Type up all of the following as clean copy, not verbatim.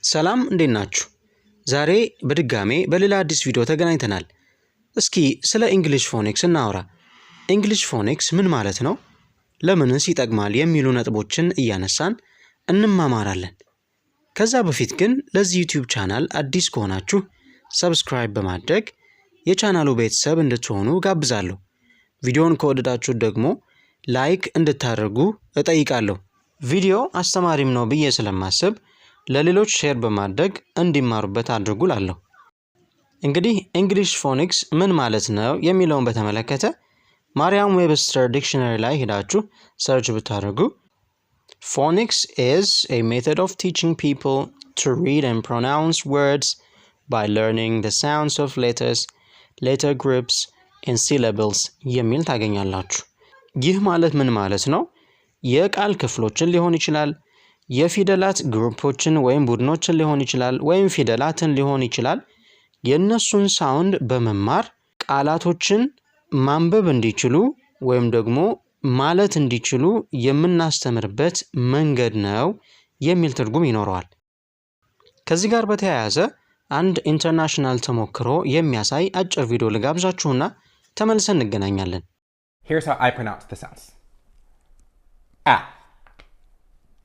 ሰላም እንዴት ናችሁ? ዛሬ በድጋሜ በሌላ አዲስ ቪዲዮ ተገናኝተናል። እስኪ ስለ እንግሊሽ ፎኒክስ እናወራ። እንግሊሽ ፎኒክስ ምን ማለት ነው? ለምንስ ይጠቅማል? የሚሉ ነጥቦችን እያነሳን እንማማራለን። ከዛ በፊት ግን ለዚህ ዩቲዩብ ቻናል አዲስ ከሆናችሁ ሰብስክራይብ በማድረግ የቻናሉ ቤተሰብ እንድትሆኑ ጋብዛለሁ። ቪዲዮውን ከወደዳችሁ ደግሞ ላይክ እንድታደርጉ እጠይቃለሁ። ቪዲዮ አስተማሪም ነው ብዬ ስለማስብ ለሌሎች ሼር በማድረግ እንዲማሩበት አድርጉላለሁ። እንግዲህ እንግሊሽ ፎኒክስ ምን ማለት ነው የሚለውን በተመለከተ ማርያም ዌብስተር ዲክሽነሪ ላይ ሄዳችሁ ሰርች ብታደርጉ Phonics is a method of teaching people to read and pronounce words by learning the sounds of letters, letter groups, and syllables የሚል ታገኛላችሁ። ይህ ማለት ምን ማለት ነው? የቃል ክፍሎችን ሊሆን ይችላል፣ የፊደላት ግሩፖችን ወይም ቡድኖችን ሊሆን ይችላል፣ ወይም ፊደላትን ሊሆን ይችላል። የነሱን ሳውንድ በመማር ቃላቶችን ማንበብ እንዲችሉ ወይም ደግሞ ማለት እንዲችሉ የምናስተምርበት መንገድ ነው የሚል ትርጉም ይኖረዋል። ከዚህ ጋር በተያያዘ አንድ ኢንተርናሽናል ተሞክሮ የሚያሳይ አጭር ቪዲዮ ልጋብዛችሁና ተመልሰን እንገናኛለን። Here's how I pronounce the sounds. A,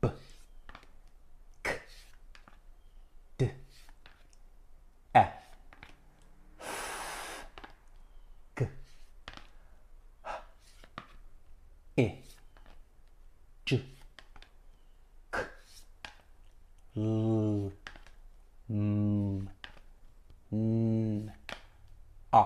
B, K, D, F, G, H, I, J, K, L, M, N, A.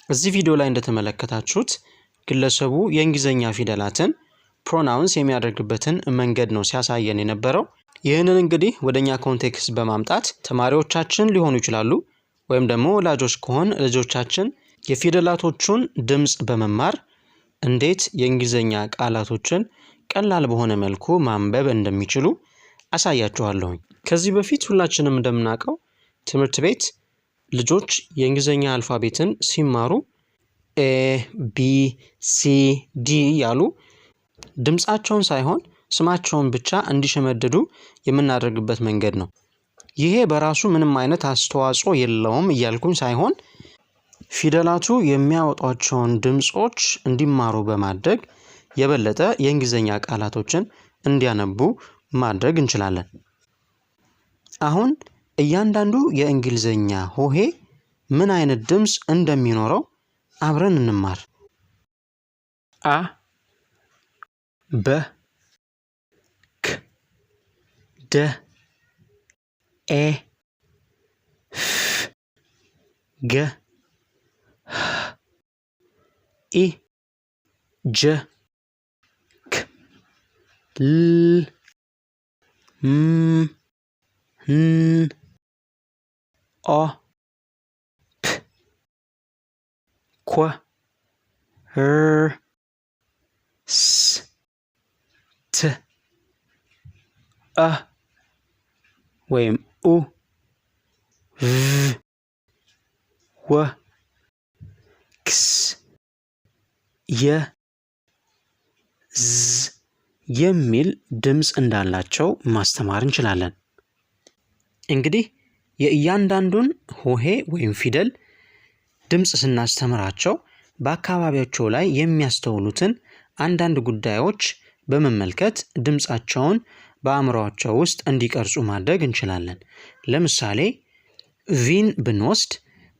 እዚህ ቪዲዮ ላይ እንደተመለከታችሁት ግለሰቡ የእንግሊዘኛ ፊደላትን ፕሮናውንስ የሚያደርግበትን መንገድ ነው ሲያሳየን የነበረው። ይህንን እንግዲህ ወደኛ ኮንቴክስት በማምጣት ተማሪዎቻችን ሊሆኑ ይችላሉ ወይም ደግሞ ወላጆች ከሆን ልጆቻችን የፊደላቶቹን ድምጽ በመማር እንዴት የእንግሊዘኛ ቃላቶችን ቀላል በሆነ መልኩ ማንበብ እንደሚችሉ አሳያችኋለሁ። ከዚህ በፊት ሁላችንም እንደምናውቀው ትምህርት ቤት ልጆች የእንግሊዘኛ አልፋቤትን ሲማሩ ኤ ቢ ሲ ዲ ያሉ ድምጻቸውን ሳይሆን ስማቸውን ብቻ እንዲሸመድዱ የምናደርግበት መንገድ ነው። ይሄ በራሱ ምንም አይነት አስተዋጽኦ የለውም እያልኩኝ ሳይሆን ፊደላቱ የሚያወጧቸውን ድምጾች እንዲማሩ በማድረግ የበለጠ የእንግሊዘኛ ቃላቶችን እንዲያነቡ ማድረግ እንችላለን። አሁን እያንዳንዱ የእንግሊዘኛ ሆሄ ምን አይነት ድምጽ እንደሚኖረው አብረን እንማር። አ በ ክ ደ ኤ ፍ ገ ኢ ጀ ክ ል ም ን ኦ ፕ ኮ ር ስ ት አ ወይም ኡ ቭ ወ ክስ የ ዝ የሚል ድምጽ እንዳላቸው ማስተማር እንችላለን። እንግዲህ የእያንዳንዱን ሆሄ ወይም ፊደል ድምጽ ስናስተምራቸው በአካባቢያቸው ላይ የሚያስተውሉትን አንዳንድ ጉዳዮች በመመልከት ድምጻቸውን በአእምሮአቸው ውስጥ እንዲቀርጹ ማድረግ እንችላለን። ለምሳሌ ቪን ብንወስድ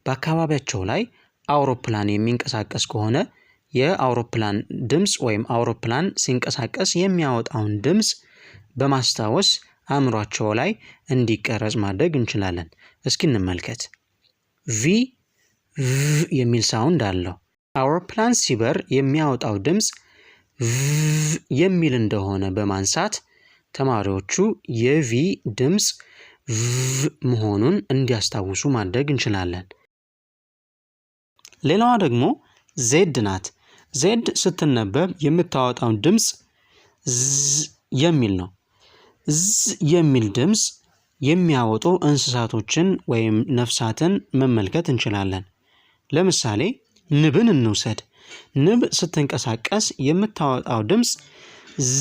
በአካባቢያቸው ላይ አውሮፕላን የሚንቀሳቀስ ከሆነ የአውሮፕላን ድምጽ ወይም አውሮፕላን ሲንቀሳቀስ የሚያወጣውን ድምጽ በማስታወስ አእምሮአቸው ላይ እንዲቀረጽ ማድረግ እንችላለን። እስኪ እንመልከት። ቪ የሚል ሳውንድ አለው። አውሮፕላን ሲበር የሚያወጣው ድምጽ የሚል እንደሆነ በማንሳት ተማሪዎቹ የቪ ድምጽ መሆኑን እንዲያስታውሱ ማድረግ እንችላለን። ሌላዋ ደግሞ ዜድ ናት። ዜድ ስትነበብ የምታወጣው ድምጽ ዝ የሚል ነው። ዝ የሚል ድምጽ የሚያወጡ እንስሳቶችን ወይም ነፍሳትን መመልከት እንችላለን። ለምሳሌ ንብን እንውሰድ። ንብ ስትንቀሳቀስ የምታወጣው ድምጽ ዝ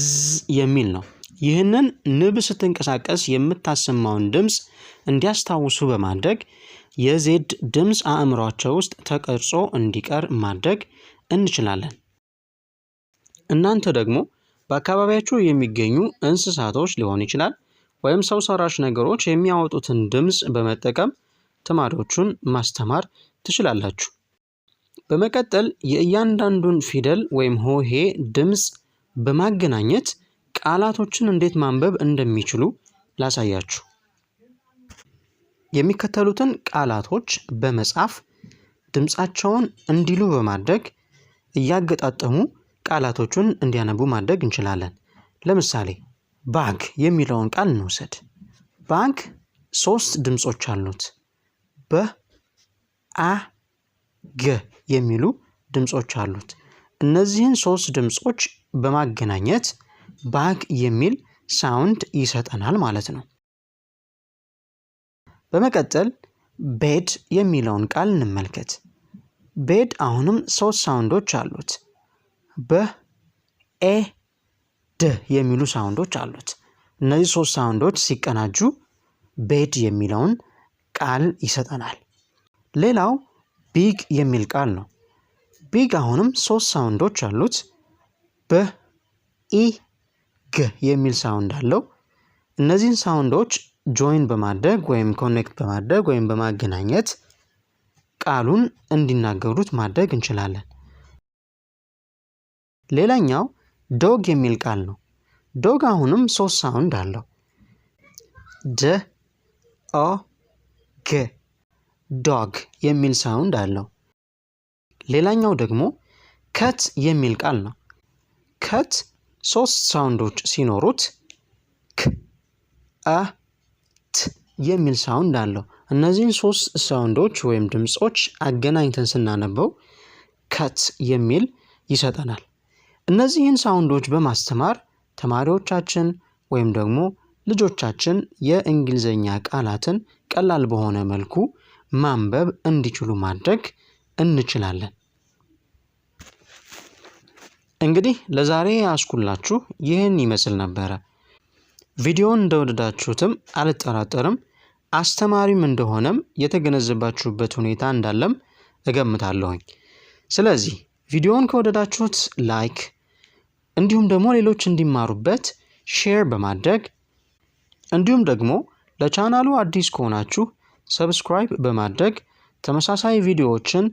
የሚል ነው። ይህንን ንብ ስትንቀሳቀስ የምታሰማውን ድምጽ እንዲያስታውሱ በማድረግ የዜድ ድምጽ አእምሯቸው ውስጥ ተቀርጾ እንዲቀር ማድረግ እንችላለን። እናንተ ደግሞ በአካባቢያችሁ የሚገኙ እንስሳቶች ሊሆን ይችላል ወይም ሰው ሰራሽ ነገሮች የሚያወጡትን ድምጽ በመጠቀም ተማሪዎቹን ማስተማር ትችላላችሁ። በመቀጠል የእያንዳንዱን ፊደል ወይም ሆሄ ድምጽ በማገናኘት ቃላቶችን እንዴት ማንበብ እንደሚችሉ ላሳያችሁ። የሚከተሉትን ቃላቶች በመጻፍ ድምጻቸውን እንዲሉ በማድረግ እያገጣጠሙ ቃላቶቹን እንዲያነቡ ማድረግ እንችላለን። ለምሳሌ ባግ የሚለውን ቃል እንውሰድ። ባግ 3 ድምጾች አሉት። በ አ ገ የሚሉ ድምጾች አሉት። እነዚህን 3 ድምጾች በማገናኘት ባግ የሚል ሳውንድ ይሰጠናል ማለት ነው። በመቀጠል ቤድ የሚለውን ቃል እንመልከት። ቤድ አሁንም 3 ሳውንዶች አሉት። በ ኤ ድ የሚሉ ሳውንዶች አሉት። እነዚህ 3 ሳውንዶች ሲቀናጁ ቤድ የሚለውን ቃል ይሰጠናል። ሌላው ቢግ የሚል ቃል ነው። ቢግ አሁንም 3 ሳውንዶች አሉት። በ ኢ ገ የሚል ሳውንድ አለው። እነዚህን ሳውንዶች ጆይን በማድረግ ወይም ኮኔክት በማድረግ ወይም በማገናኘት ቃሉን እንዲናገሩት ማድረግ እንችላለን። ሌላኛው ዶግ የሚል ቃል ነው። ዶግ አሁንም 3 ሳውንድ አለው። ደ ኦ ገ ዶግ የሚል ሳውንድ አለው። ሌላኛው ደግሞ ከት የሚል ቃል ነው። ከት 3 ሳውንዶች ሲኖሩት ክ አ ት የሚል ሳውንድ አለው። እነዚህን 3 ሳውንዶች ወይም ድምጾች አገናኝተን ስናነበው ከት የሚል ይሰጠናል። እነዚህን ሳውንዶች በማስተማር ተማሪዎቻችን ወይም ደግሞ ልጆቻችን የእንግሊዘኛ ቃላትን ቀላል በሆነ መልኩ ማንበብ እንዲችሉ ማድረግ እንችላለን። እንግዲህ ለዛሬ ያስኩላችሁ ይህን ይመስል ነበረ። ቪዲዮውን እንደወደዳችሁትም አልጠራጠርም። አስተማሪም እንደሆነም የተገነዘባችሁበት ሁኔታ እንዳለም እገምታለሁኝ። ስለዚህ ቪዲዮውን ከወደዳችሁት ላይክ እንዲሁም ደግሞ ሌሎች እንዲማሩበት ሼር በማድረግ እንዲሁም ደግሞ ለቻናሉ አዲስ ከሆናችሁ ሰብስክራይብ በማድረግ ተመሳሳይ ቪዲዮዎችን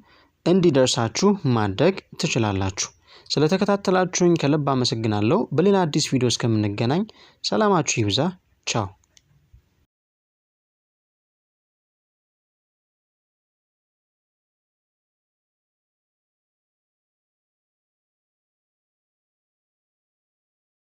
እንዲደርሳችሁ ማድረግ ትችላላችሁ። ስለተከታተላችሁኝ ከልብ አመሰግናለሁ። በሌላ አዲስ ቪዲዮ እስከምንገናኝ ሰላማችሁ ይብዛ። ቻው።